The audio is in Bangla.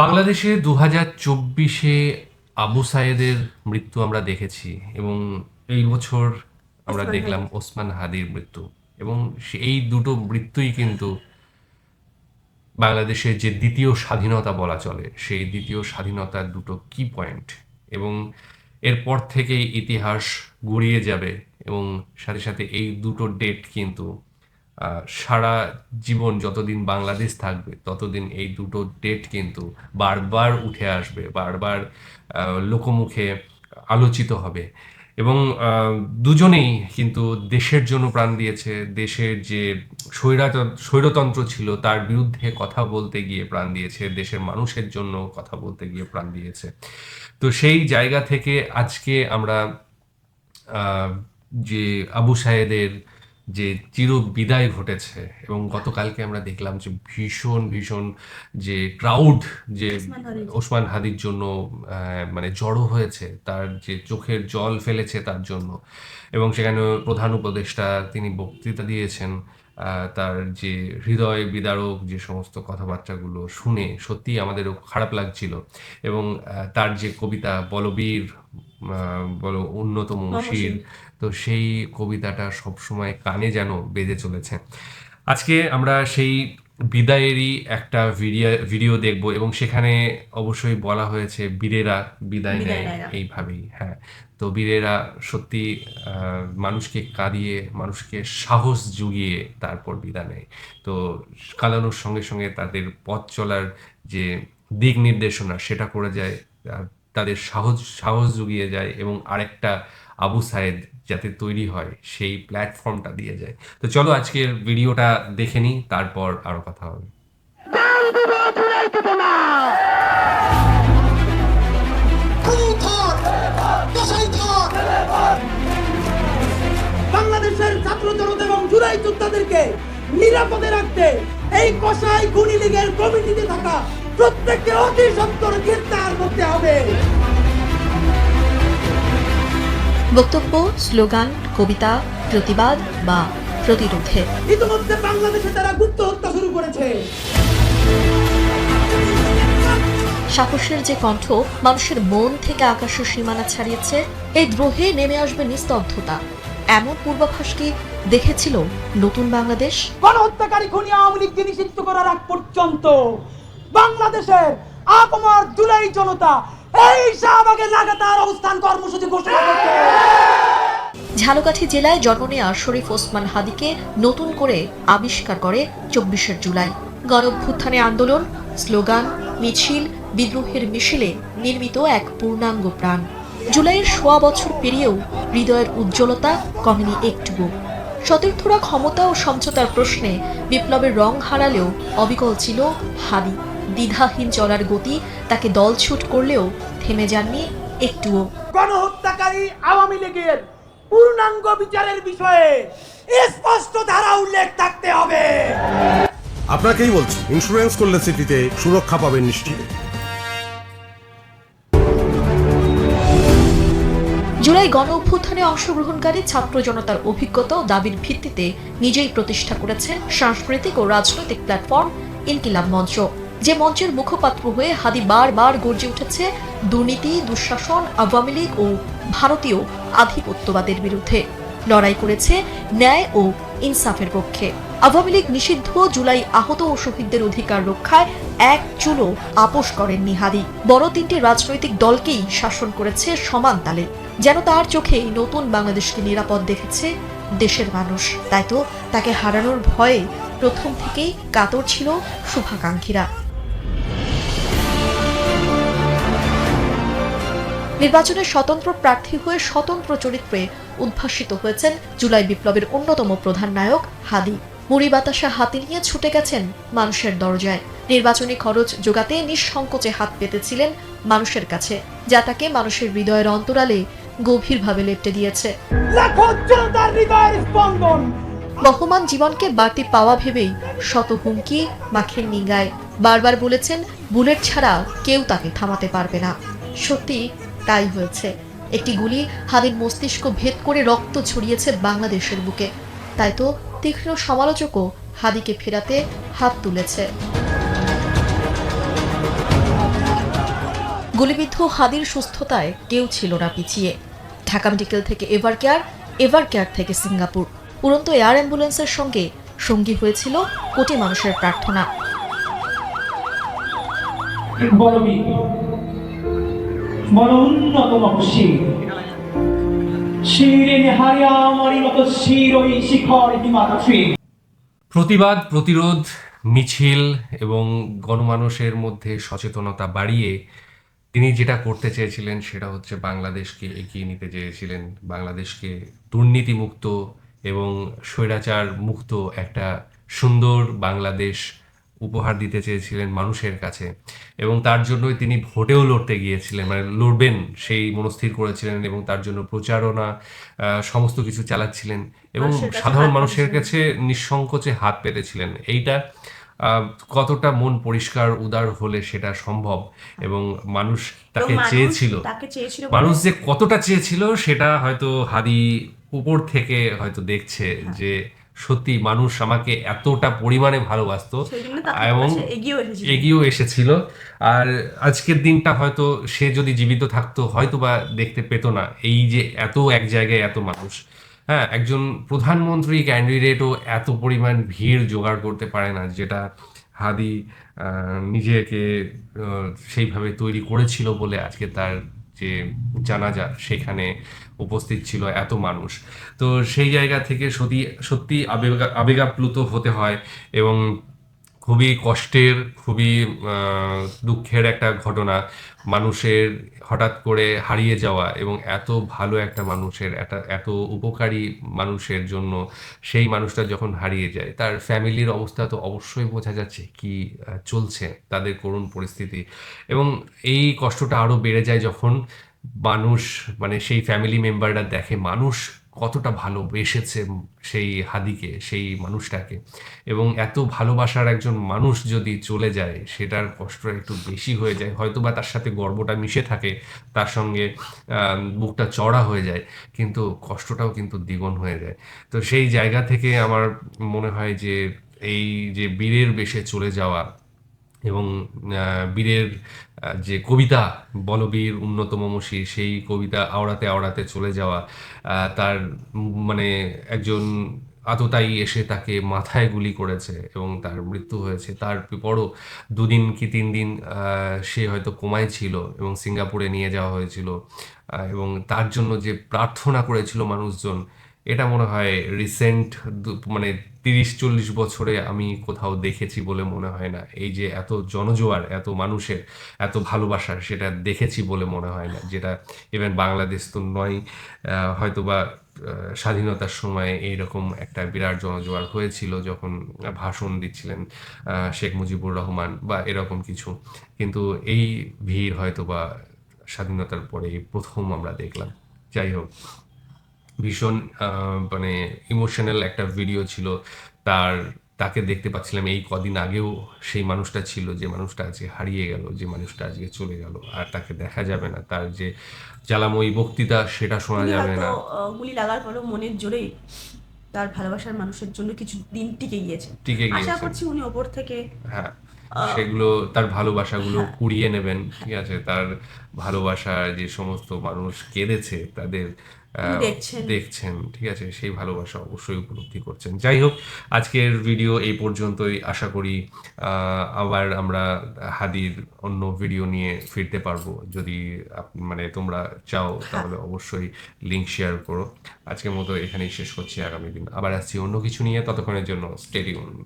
বাংলাদেশে ২০২৪-এ আবু সায়েদের মৃত্যু আমরা দেখেছি এবং এই বছর আমরা ওসমান দেখলাম হাদি। ওসমান হাদির মৃত্যু এবং এই দুটো মৃত্যুই কিন্তু বাংলাদেশের যে দ্বিতীয় স্বাধীনতা বলা চলে সেই দ্বিতীয় স্বাধীনতার দুটো কি পয়েন্ট এবং এরপর থেকেই ইতিহাস গড়িয়ে যাবে এবং সাথে সাথে এই দুটো ডেট কিন্তু সারা জীবন যতদিন বাংলাদেশ থাকবে ততদিন এই দুটো ডেট কিন্তু বারবার উঠে আসবে, বারবার লোকমুখে আলোচিত হবে এবং দুজনেই কিন্তু দেশের জন্য প্রাণ দিয়েছে। দেশের যে স্বৈরতন্ত্র ছিল তার বিরুদ্ধে কথা বলতে গিয়ে প্রাণ দিয়েছে, দেশের মানুষের জন্য কথা বলতে গিয়ে প্রাণ দিয়েছে। তো সেই জায়গা থেকে আজকে আমরা আহ, যে আবু সায়েদের যে চির বিদায় ঘটেছে এবং গতকালকে আমরা দেখলাম যে ভীষণ ভীষণ যে ক্রাউড যে ওসমান হাদির। ওসমান হাদির জন্য মানে জড়ো হয়েছে, তার যে চোখের জল ফেলেছে তার জন্য এবং সেখানে প্রধান উপদেষ্টা তিনি বক্তৃতা দিয়েছেন। তার যে হৃদয় বিদারক যে সমস্ত কথাবার্তাগুলো শুনে সত্যিই আমাদেরও খারাপ লাগছিল এবং তার যে কবিতা বলবীর বলো অন্যতম শির, মহসিন। তো সেই কবিতাটা সবসময় কানে যেন বেজে চলেছে। আজকে আমরা সেই বিদায়েরই একটা ভিডিও দেখব এবং সেখানে অবশ্যই বলা হয়েছে বীরেরা বিদায় বিদায় নেয় নেয় না। এইভাবেই। হ্যাঁ, তো বীরেরা সত্যি মানুষকে কাঁদিয়ে মানুষকে সাহস জুগিয়ে তারপর বিদায় নেয়। তো কাঁদানোর সঙ্গে সঙ্গে তাদের পথ চলার যে দিক নির্দেশনা সেটা করে যায়, আহ, তাদের সাহস সাহস জুগিয়ে যায় এবং আরেকটা আবু সায়েদ যাতে তৈরি হয় সেই প্ল্যাটফর্মটা দিয়ে যায়। তো চলো আজকের ভিডিওটা দেখে নিই, তারপর আরো কথা হবে। বাংলাদেশের ছাত্র জনতা এবং জুলাই যোদ্ধাদেরকে নিরাপদে রাখতে এই কসাই খুনি লীগের কমিটিতে থাকা প্রত্যেককে অতি সত্বর গ্রেফতার করতে হবে। বক্তব্য, স্লোগান, কবিতা, প্রতিবাদ বা প্রতিরোধে ইতিমধ্যে বাংলাদেশে তারা গুপ্ত হত্যা শুরু করেছে। সাহসের যে কণ্ঠ মানুষের মন থেকে আকাশের সীমানা ছাড়িয়েছে, এই দ্রোহে নেমে আসবে নিস্তব্ধতা। এমন পূর্বাভাস কি দেখেছিল নতুন বাংলাদেশ? গণহত্যাকারী খুনি আওয়ামী লীগকে নিষিদ্ধ করার আগ পর্যন্ত বাংলাদেশের আপামর জুলাই জনতা এই শাহবাগের লাগাতার অবস্থান কর্মসূচি ঘোষণা করছে। ঝালকাঠি জেলায় জন্ম নেওয়া শরীফ ওসমান হাদিকে নতুন করে আবিষ্কার করে ২৪শে জুলাই। গণঅভ্যুত্থানে আন্দোলন, স্লোগান, মিছিল, বিদ্রোহের মিছিলে নির্মিত এক পূর্ণাঙ্গ প্রাণ। জুলাইয়ের সোয়া বছর পেরিয়েও হৃদয়ের উজ্জ্বলতা কমেনি একটুও। সতীর্থরা ক্ষমতা ও সমঝোতার প্রশ্নে বিপ্লবের রং হারালেও অবিকল ছিল হাদি। দ্বিধাহীন চলার গতি তাকে দলছুট করলেও থেমে যাননি একটুও। গণহত্যাকারী আওয়ামী লীগের পূর্ণাঙ্গ বিচারের বিষয়ে স্পষ্ট ধারা উল্লেখ থাকতে হবে। আপনাকেই বলছি, ইন্স্যুরেন্স করলে সিটিতে সুরক্ষা পাবেন নিশ্চিত। জুলাই গণ অভ্যুত্থানে অংশগ্রহণকারী ছাত্র জনতার অভিজ্ঞতা ও দাবির ভিত্তিতে নিজেই প্রতিষ্ঠা করেছেন সাংস্কৃতিক ও রাজনৈতিক প্ল্যাটফর্ম ইনকিলাব মঞ্চ। যে মঞ্চের মুখপাত্র হয়ে হাদি বারবার গর্জে উঠেছে দুর্নীতি, দুঃশাসন, আওয়ামী লীগ ও ভারতীয় আধিপত্যবাদের বিরুদ্ধে। লড়াই করেছে ন্যায় ও ইনসাফের পক্ষে। আওয়ামী লীগ নিষিদ্ধ, জুলাই আহত ও শহীদদের অধিকার রক্ষায় এক চুলো আপোষ করেননি হাদি। বড় তিনটি রাজনৈতিক দলকেই শাসন করেছে সমান তালে। যেন তার চোখে নতুন বাংলাদেশকে নিরাপদ দেখেছে দেশের মানুষ। তাই তো তাকে হারানোর ভয়ে প্রথম থেকেই কাতর ছিল শুভাকাঙ্ক্ষীরা। নির্বাচনে স্বতন্ত্র প্রার্থী হয়ে স্বতন্ত্র চরিত্রে উদ্ভাসিত হয়েছেন জুলাই বিপ্লবের অন্যতম প্রধান নায়ক হাদি। মুড়ি বাতাসা হাতে নিয়ে ছুটে গেছেন মানুষের দরজায়। নির্বাচনী খরচ জোগাতে নিঃসংকোচে হাত পেতেছিলেন মানুষের কাছে, যা তাকে মানুষের হৃদয়ের অন্তরালে গভীরভাবে লেপ্টে দিয়েছে। লাখো জনতার হৃদয়ের স্পন্দন। বহমান জীবনকে বাড়তি পাওয়া ভেবেই শত হুমকি মাখেন নিগায়। বারবার বলেছেন বুলেট ছাড়া কেউ তাকে থামাতে পারবে না। সত্যি তাই হয়েছে। একটি গুলি হাদির মস্তিষ্ক ভেদ করে রক্ত ছড়িয়েছে বাংলাদেশের বুকে। তাই তো তীক্ষ্ণ সমালোচকও হাদিকে ফেরাতে হাত তুলেছে। গুলিবিদ্ধ হাদির সুস্থতায় কেউ ছিল না পিছিয়ে। ঢাকা মেডিকেল থেকে এভার কেয়ার থেকে সিঙ্গাপুর, উড়ন্ত এয়ার অ্যাম্বুলেন্সের সঙ্গে সঙ্গী হয়েছিল কোটি মানুষের প্রার্থনা। বড় বীর, বড় উন্নতম শির, শিরে নেহারিয়া আমারই মতো শির ওই শিখর হিমাদশী। প্রতিবাদ, প্রতিরোধ, মিছিল এবং গণমানুষের মধ্যে সচেতনতা বাড়িয়ে তিনি যেটা করতে চেয়েছিলেন সেটা হচ্ছে বাংলাদেশকে এগিয়ে নিতে চেয়েছিলেন, বাংলাদেশকে দুর্নীতিমুক্ত এবং স্বৈরাচার মুক্ত একটা সুন্দর বাংলাদেশ উপহার দিতে চেয়েছিলেন মানুষের কাছে। এবং তার জন্যই তিনি ভোটেও লড়তে গিয়েছিলেন, মানে লড়বেন সেই মনস্থির করেছিলেন এবং তার জন্য প্রচারণা সমস্ত কিছু চালাচ্ছিলেন এবং সাধারণ মানুষের কাছে নিঃসংকোচে হাত পেতেছিলেন। এইটা কতটা মন পরিষ্কার উদার হলে সেটা সম্ভব এবং মানুষ তাকে চেয়েছিল, মানুষ যে কতটা চেয়েছিল সেটা হয়তো হাদি উপর থেকে হয়তো দেখছে যে সত্যি মানুষ আমাকে এতটা পরিমাণে ভালোবাসতো এবং এগিয়েও এসেছিল। আর আজকের দিনটা হয়তো সে যদি জীবিত থাকতো হয়তো বা দেখতে পেত না এই যে এত এক জায়গায় এত মানুষ। হ্যাঁ, একজন প্রধানমন্ত্রী ক্যান্ডিডেটও এত পরিমাণ ভিড় জোগাড় করতে পারে না, যেটা হাদি নিজেকে সেইভাবে তৈরি করেছিল বলে আজকে তার যে জানাজা সেখানে উপস্থিত ছিল এত মানুষ। তো সেই জায়গা থেকে সত্যি আবেগাপ্লুত হতে হয় এবং খুবই কষ্টের, খুবই দুঃখের একটা ঘটনা মানুষের হঠাৎ করে হারিয়ে যাওয়া এবং এত ভালো একটা মানুষের, এত উপকারী মানুষের জন্য সেই মানুষটা যখন হারিয়ে যায় তার ফ্যামিলির অবস্থা তো অবশ্যই বোঝা যাচ্ছে কি চলছে তাদের করুণ পরিস্থিতি। এবং এই কষ্টটা আরও বেড়ে যায় যখন মানুষ, মানে সেই ফ্যামিলি মেম্বাররা দেখে মানুষ কতটা ভালোবেসেছে সেই হাদিকে, সেই মানুষটাকে। এবং এত ভালোবাসার একজন মানুষ যদি চলে যায় সেটার কষ্ট একটু বেশি হয়ে যায়, হয়তো বা তার সাথে গর্বটা মিশে থাকে, তার সঙ্গে বুকটা চড়া হয়ে যায়, কিন্তু কষ্টটাও কিন্তু দ্বিগুণ হয়ে যায়। তো সেই জায়গা থেকে আমার মনে হয় যে এই যে বীরের বেশে চলে যাওয়া এবং বীরের যে কবিতা বলবীর উন্নতম মসি, সেই কবিতা আওড়াতে আওড়াতে চলে যাওয়া, তার মানে একজন আততায়ী এসে তাকে মাথায় গুলি করেছে এবং তার মৃত্যু হয়েছে। তারপরও 2 দিন কি 3 দিন সে হয়তো কোমায় ছিল এবং সিঙ্গাপুরে নিয়ে যাওয়া হয়েছিল এবং তার জন্য যে প্রার্থনা করেছিল মানুষজন, এটা মনে হয় রিসেন্ট মানে 30-40 বছরে আমি কোথাও দেখেছি বলে মনে হয় না। এই যে এত জনজোয়ার, এত মানুষের এত ভালোবাসার, সেটা দেখেছি বলে মনে হয় না, যেটা ইভেন বাংলাদেশ তো নয়, হয়তো বা স্বাধীনতার সময় এইরকম একটা বিরাট জনজোয়ার হয়েছিল যখন ভাষণ দিচ্ছিলেন শেখ মুজিবুর রহমান বা এরকম কিছু, কিন্তু এই ভিড় হয়তো বা স্বাধীনতার পরে প্রথম আমরা দেখলাম। যাই হোক, ভীষণ মানে ইমোশনাল একটা ভিডিও ছিল। তাকে দেখতে পাচ্ছিলাম এই কদিন আগেও, সেই মানুষটা ছিল যে মানুষটা আজকে হারিয়ে গেল, যে মানুষটা আজকে চলে গেল, আর তাকে দেখা যাবে না। তার যে জ্বালাময়ী বক্তৃতা সেটা শোনা যাবে না। গুলি লাগার পরেও মনের জোরেই তার ভালোবাসার মানুষের জন্য কিছু দিন টিকে গিয়েছে। আশা করছি উনি ওপর থেকে হ্যাঁ, সেগুলো তার ভালোবাসাগুলো কুড়িয়ে নেবেন। ঠিক আছে, তার ভালোবাসার যে সমস্ত মানুষ কেঁদেছে তাদের দেখছেন, ঠিক আছে, সেই ভালোবাসা অবশ্যই উপলব্ধি করছেন। যাই হোক, আজকের ভিডিও এই পর্যন্তই। আশা করি আবার আমরা হাদির অন্য ভিডিও নিয়ে ফিরতে পারবো, যদি মানে তোমরা চাও তাহলে অবশ্যই লিঙ্ক শেয়ার করো। আজকের মতো এখানেই শেষ করছি, আগামী দিন আবার আসছি অন্য কিছু নিয়ে। ততক্ষণের জন্য স্টে টিউনড।